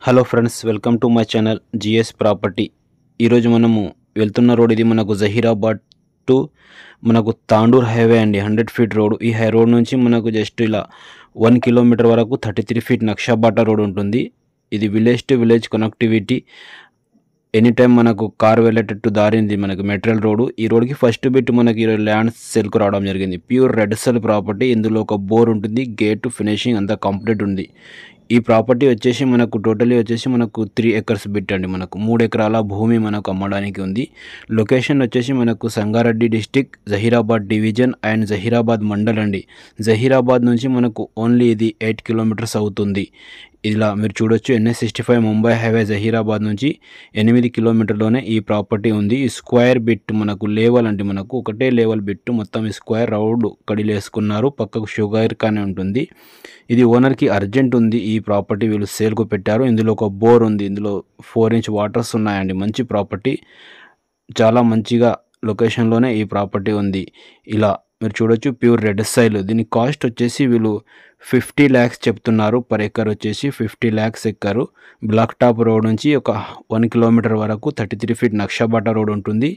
Hello friends, welcome to my channel GS property. ఈరోజు మనము వెళ్తున్న రోడ్ ఇది మనకు జహీరాబాద్ టు మనకు తాండూర్ హైవే అండి. 100 ఫీట్ రోడ్. ఈ రోడ్ నుంచి మనకు జస్ట్ ఇలా 1 కిలోమీటర్ వరకు 33 ఫీట్ నక్షాబాటా రోడ్ ఉంటుంది. ఇది village to village connectivity. Any time మనకు కార్ వెళ్ళేటట్టు దారింది మనకు మెటీరియల్ రోడ్. ఈ రోడ్కి ఫస్ట్ బిట్ మనకి ల్యాండ్ సేల్కు రావడం జరిగింది. Pure red cell property. ఇందులో ఒక బోర్ ఉంటుంది, గేట్ ఫినిషింగ్ అంతా కంప్లీట్ ఉంది. ఈ ప్రాపర్టీ వచ్చేసి మనకు టోటలీ వచ్చేసి మనకు 3 ఎకర్స్ బిట్ అండి. మనకు 3 ఎకరాల భూమి మనకు అమ్మడానికి ఉంది. లొకేషన్ వచ్చేసి మనకు Sangareddy district, Zaheerabad division and Zaheerabad mandal అండి. జహీరాబాద్ నుంచి మనకు ఓన్లీ ఇది 8 కిలోమీటర్స్ అవుతుంది. ఇలా మీరు చూడొచ్చు, NH65 ముంబై హైవే జహీరాబాద్ నుంచి 8 కిలోమీటర్లోనే ఈ ప్రాపర్టీ ఉంది. ఈ స్క్వేర్ బిట్ మనకు లేవల్ అంటే మనకు ఒకటే లేవల్ బిట్, మొత్తం ఈ స్క్వేర్ రౌండ్ కడిలు వేసుకున్నారు. పక్కకు షుగర్ కానే ఉంటుంది. ఇది ఓనర్కి అర్జెంట్ ఉంది. ఈ ప్రాపర్టీ వీళ్ళు సేల్కు పెట్టారు. ఇందులో ఒక బోర్ ఉంది. ఇందులో 4 ఇంచ్ వాటర్స్ ఉన్నాయండి. మంచి ప్రాపర్టీ, చాలా మంచిగా లొకేషన్లోనే ఈ ప్రాపర్టీ ఉంది. ఇలా మీరు చూడొచ్చు, ప్యూర్ రెడ్ సైల్. దీని కాస్ట్ వచ్చేసి వీళ్ళు 50 lakhs చెప్తున్నారు. పర్ ఎకర్ వచ్చేసి 50 lakhs ఎక్కరు. బ్లాక్ టాప్ రోడ్ నుంచి ఒక 1 కిలోమీటర్ వరకు 33 ఫీట్ నక్షాబాటా రోడ్ ఉంటుంది.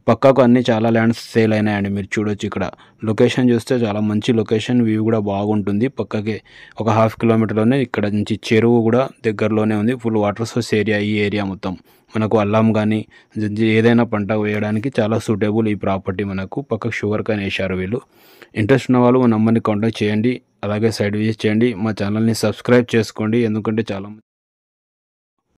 పక్కకు అన్ని చాలా ల్యాండ్స్ సేల్ అయినాయండి. మీరు చూడొచ్చు, ఇక్కడ లొకేషన్ చూస్తే చాలా మంచి లొకేషన్, వ్యూ కూడా బాగుంటుంది. పక్కకే ఒక 1/2 కిలోమీటర్లోనే ఇక్కడ నుంచి చెరువు కూడా దగ్గరలోనే ఉంది. Full water source area. ఈ ఏరియా మొత్తం మనకు అల్లం కానీ ఏదైనా పంట వేయడానికి చాలా సూటబుల్ ఈ ప్రాపర్టీ. మనకు పక్కకు షుగర్ కానీ వేశారు వీళ్ళు. ఇంట్రెస్ట్ ఉన్న వాళ్ళు మా నంబర్ని కాంటాక్ట్ చేయండి. అలాగే సైట్ విజిట్ చేయండి. మా ఛానల్ని సబ్స్క్రైబ్ చేసుకోండి, ఎందుకంటే చాలా